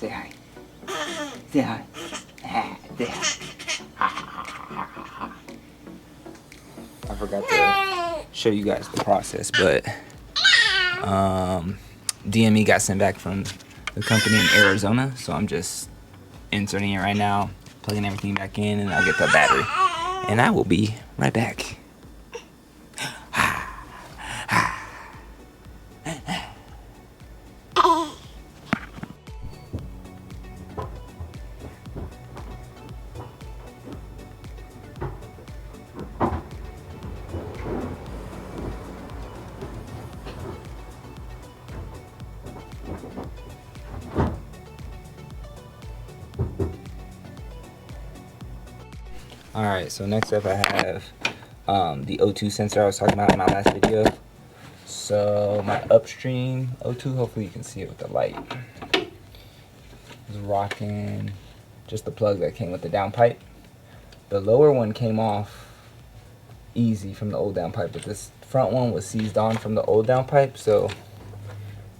Say hi. Say hi. Say hi. I forgot to show you guys the process, but DME got sent back from the company in Arizona, so I'm just inserting it right now, plugging everything back in, and I'll get the battery. And I will be right back. Alright, so next up I have the O2 sensor I was talking about in my last video. So my upstream O2, hopefully you can see it with the light, is rocking just the plug that came with the downpipe. The lower one came off easy from the old downpipe, but this front one was seized on from the old downpipe, so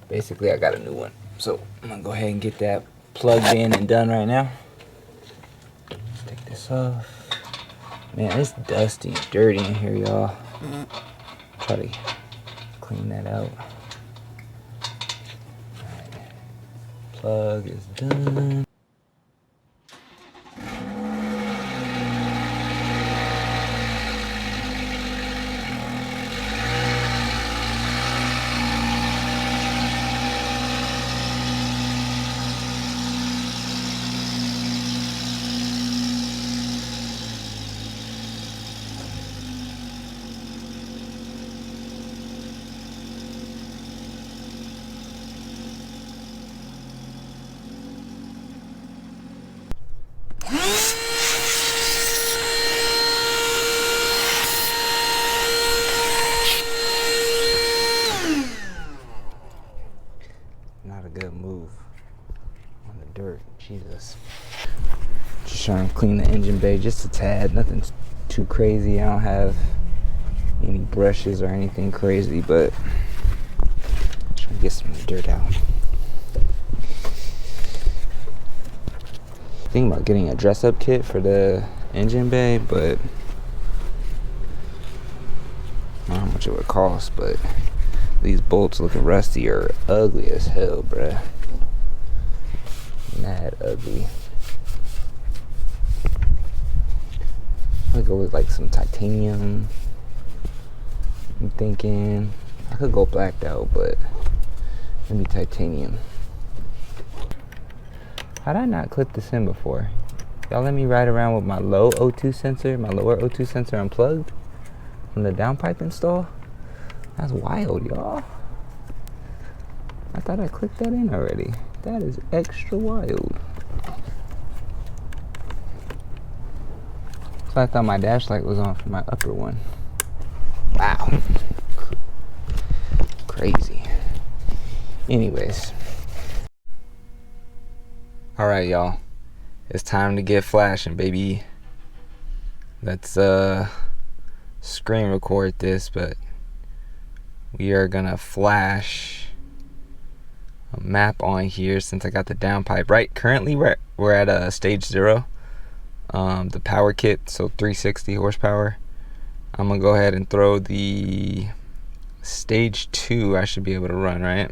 basically I got a new one. So I'm gonna go ahead and get that plugged in and done right now. Let's take this off. Man, it's dusty, dirty in here, y'all. Try to clean that out. Right. Plug is done. Not a good move on the dirt, Jesus. Just trying to clean the engine bay just a tad, nothing too crazy. I don't have any brushes or anything crazy, but trying to get some of the dirt out. Thinking about getting a dress-up kit for the engine bay, but I don't know how much it would cost, but these bolts looking rusty are ugly as hell, bruh. Mad ugly. I'm gonna go with like some titanium. I'm thinking I could go blacked out, but maybe titanium. How did I not clip this in before? Y'all let me ride around with my low O2 sensor, my lower O2 sensor unplugged from the downpipe install? That's wild, y'all. I thought I clicked that in already. That is extra wild. So I thought my dash light was on for my upper one. Wow. Crazy. Anyways. Alright, y'all. It's time to get flashing, baby. Let's screen record this, but we are gonna flash a map on here since I got the downpipe. Right, currently we're at stage 0. The power kit, so 360 horsepower. I'm gonna go ahead and throw the stage 2. I should be able to run, right?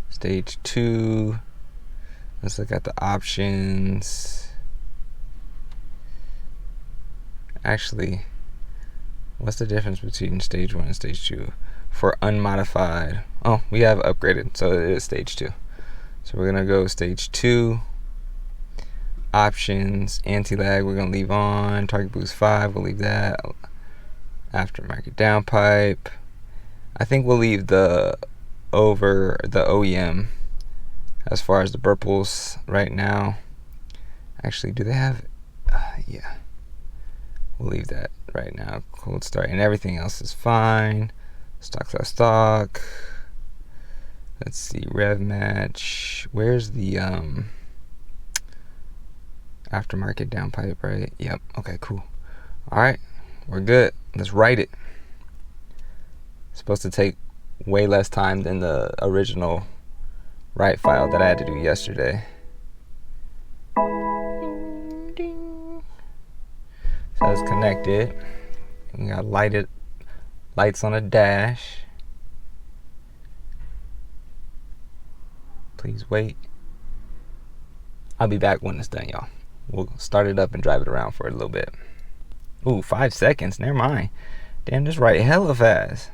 Stage 2. Let's look at the options. Actually, what's the difference between stage 1 and stage 2? For unmodified, oh, we have upgraded, so it is stage 2. So we're gonna go stage 2. Options, anti-lag, we're gonna leave on. Target boost 5, we'll leave that. Aftermarket downpipe, I think we'll leave the OEM as far as the burples right now. Actually, do they have yeah, we'll leave that right now. Cold start, and everything else is fine. Stock. Let's see, rev match. Where's the aftermarket downpipe, right? Yep. Okay, cool. All right, we're good. Let's write it. It's supposed to take way less time than the original write file that I had to do yesterday. So it's connected. We got lights on the dash. Please wait. I'll be back when it's done, y'all. We'll start it up and drive it around for a little bit. Ooh, 5 seconds. Never mind. Damn, just write hella fast.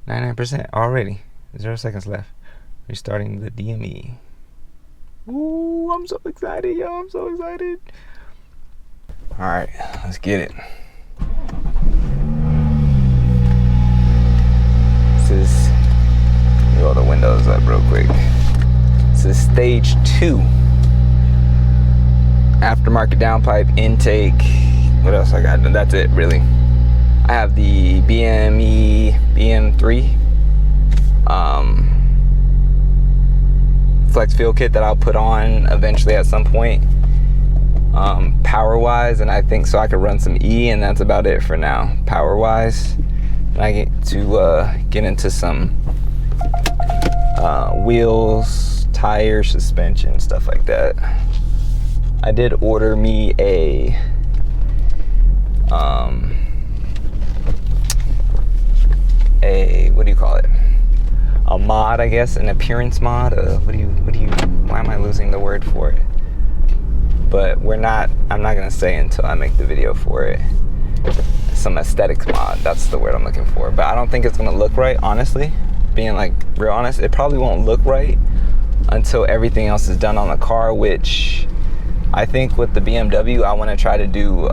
99% already. 0 seconds left. Restarting the DME. Ooh, I'm so excited, yo. I'm so excited. Alright, let's get it. This is, roll the windows up real quick. This is stage 2. Aftermarket downpipe, intake. What else I got? That's it, really. I have the BM3 flex fuel kit that I'll put on eventually at some point, power wise, and I think so I could run some E, and that's about it for now power wise. And I get to get into some wheels, tires, suspension, stuff like that. I did order me a what do you call it? A mod, I guess, an appearance mod. Why am I losing the word for it? But I'm not gonna say until I make the video for it. Some aesthetics mod, that's the word I'm looking for. But I don't think it's gonna look right, honestly. Being like real honest, it probably won't look right until everything else is done on the car, which I think with the BMW, I wanna try to do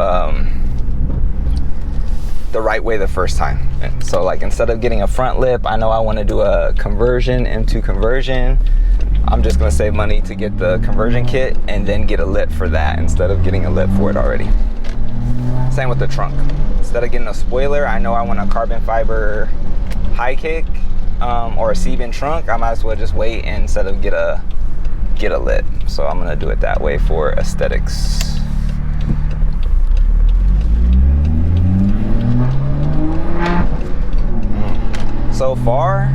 the right way the first time. So like, instead of getting a front lip, I know I want to do a conversion, M2 conversion. I'm just gonna save money to get the conversion kit and then get a lip for that instead of getting a lip for it already. Same with the trunk. Instead of getting a spoiler, I know I want a carbon fiber high kick or a C-bin trunk. I might as well just wait and instead of get a lip. So I'm gonna do it that way for aesthetics. So far,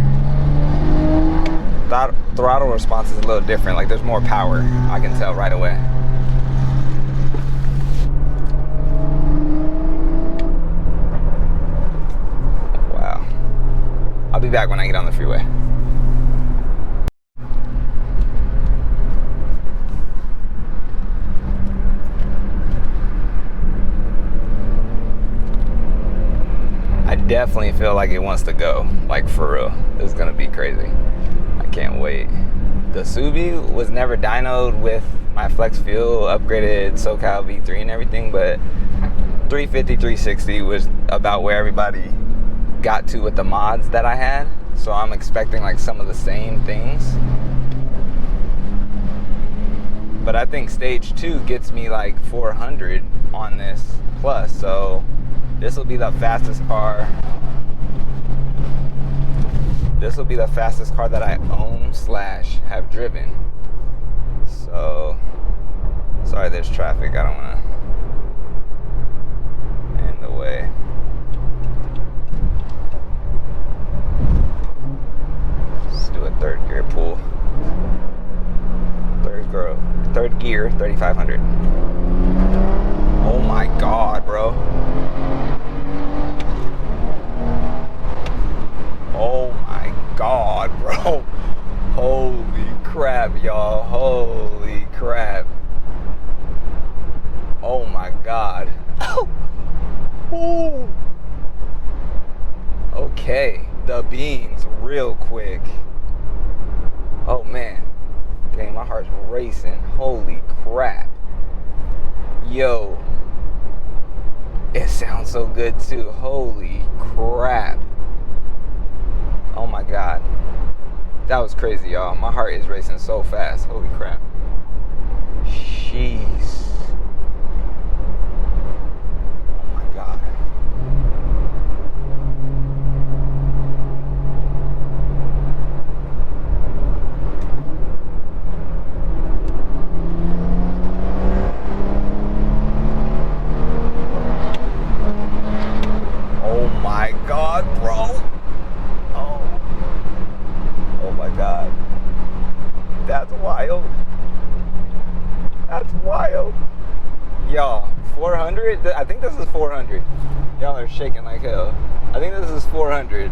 that throttle response is a little different. Like, there's more power. I can tell right away. Wow. I'll be back when I get on the freeway. I definitely feel like it wants to go, like for real. It's gonna be crazy. I can't wait. The Subi was never dynoed with my flex fuel upgraded SoCal V3 and everything, but 350, 360 was about where everybody got to with the mods that I had. So I'm expecting like some of the same things. But I think stage 2 gets me like 400 on this plus, so this will be the fastest car. This will be the fastest car that I own / have driven. So, sorry there's traffic. I don't want to in the way. Let's do a third gear pull. Third gear, 3500. Oh my God, bro. Oh my God, bro. Holy crap, y'all. Holy crap. Oh my God. Ooh. Okay, the beans real quick. Oh man. Dang, my heart's racing. Holy crap. Yo. It sounds so good too. Holy crap. Oh my God. That was crazy, y'all. My heart is racing so fast. Holy crap. Jeez. Oh my God. Oh my God, bro. Oh my God. That's wild. That's wild. Y'all, 400? I think this is 400. Y'all are shaking like hell. I think this is 400.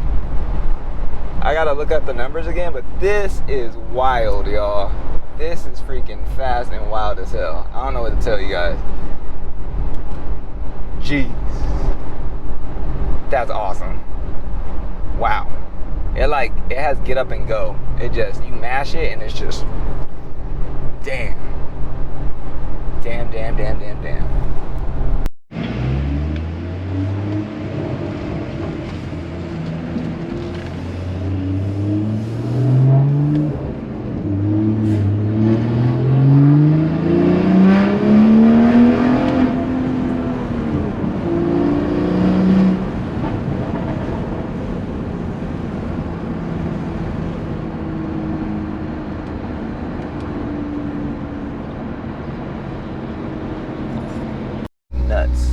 I gotta look up the numbers again, but this is wild, y'all. This is freaking fast and wild as hell. I don't know what to tell you guys. Jeez. That's awesome. Wow. It has get up and go. It just, you mash it and it's just, damn. Damn. Nuts.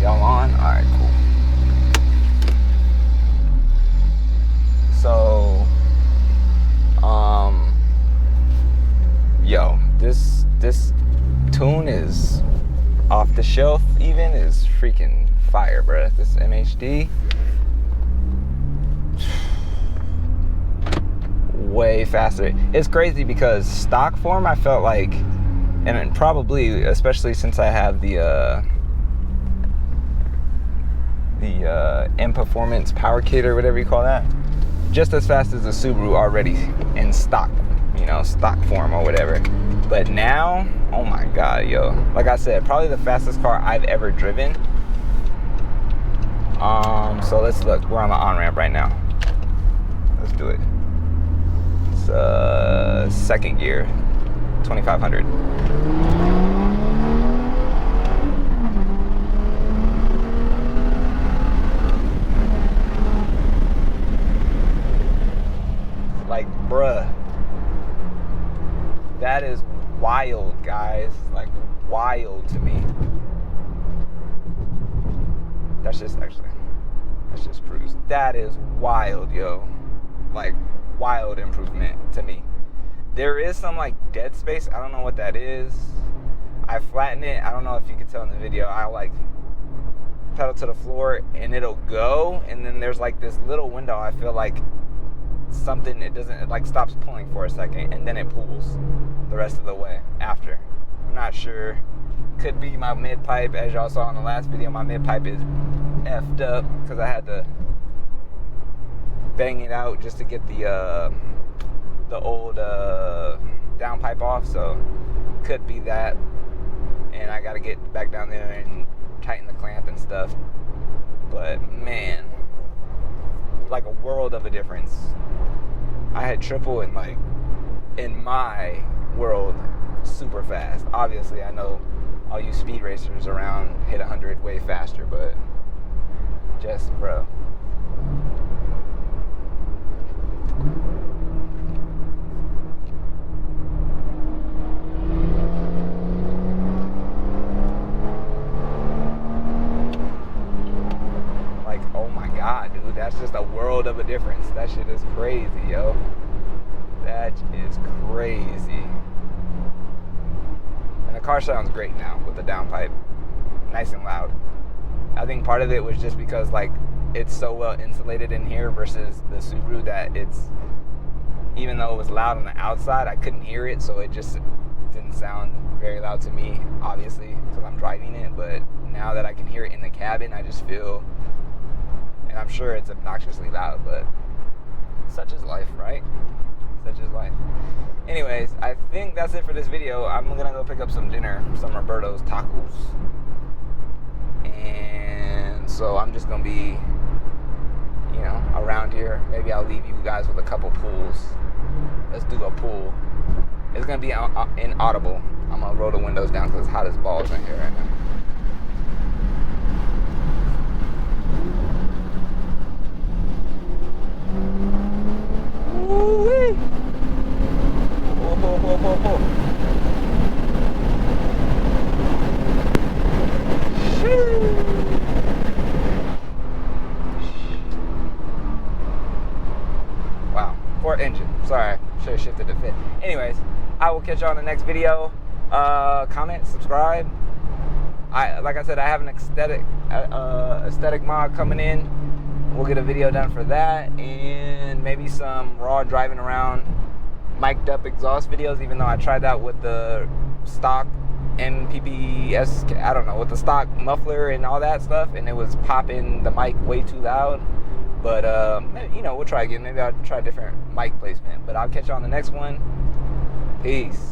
Y'all on? Alright, cool. So, yo, this tune is off the shelf even, is freaking fire, bruh. This MHD, way faster. It's crazy because stock form, I felt like, and probably, especially since I have the M Performance Power Kit or whatever you call that, just as fast as the Subaru already in stock, stock form or whatever. But now, oh my god, yo, like I said, probably the fastest car I've ever driven. So let's look. We're on the on-ramp right now. Let's do it. It's second gear, 2500. Like, bruh, that is wild, guys. Like, wild to me. That's just cruise. That is wild, yo. Like, wild improvement to me. There is some like dead space. I don't know what that is. I flatten it. I don't know if you can tell in the video. I like pedal to the floor and it'll go, and then there's like this little window. I feel like something, it like stops pulling for a second and then it pulls the rest of the way after. I'm not sure. Could be my mid pipe. As y'all saw in the last video, my mid pipe is effed up because I had to bang it out just to get the old downpipe off, so could be that. And I gotta get back down there and tighten the clamp and stuff. But man, like a world of a difference. I had triple and like in my world super fast. Obviously I know all you speed racers around hit 100 way faster, but just bro. Like, oh my god, dude, that's just a world of a difference. That shit is crazy, yo. That is crazy. And the car sounds great now with the downpipe. Nice and loud. I think part of it was just because like it's so well insulated in here versus the Subaru that it's, even though it was loud on the outside, I couldn't hear it, so it just didn't sound very loud to me, obviously, because I'm driving it. But now that I can hear it in the cabin, I just feel, and I'm sure it's obnoxiously loud, but such is life, right? Such is life. Anyways, I think that's it for this video. I'm gonna go pick up some dinner, some Roberto's tacos. And so I'm just gonna be, around here. Maybe I'll leave you guys with a couple pulls. Let's do a pull. It's gonna be inaudible. I'm gonna roll the windows down because it's hot as balls in here right now. Woo-wee. Whoa, whoa, whoa, whoa, whoa. Shoo. 4 engine. Sorry, should have shifted the fit. Anyways, I will catch y'all in the next video. Comment, subscribe. Like I said, I have an aesthetic mod coming in. We'll get a video done for that, and maybe some raw driving around mic'd up exhaust videos, even though I tried that with the stock MPPS, I don't know, with the stock muffler and all that stuff, and it was popping the mic way too loud. But you know, we'll try again. Maybe I'll try a different mic placement. But I'll catch you on the next one. Peace.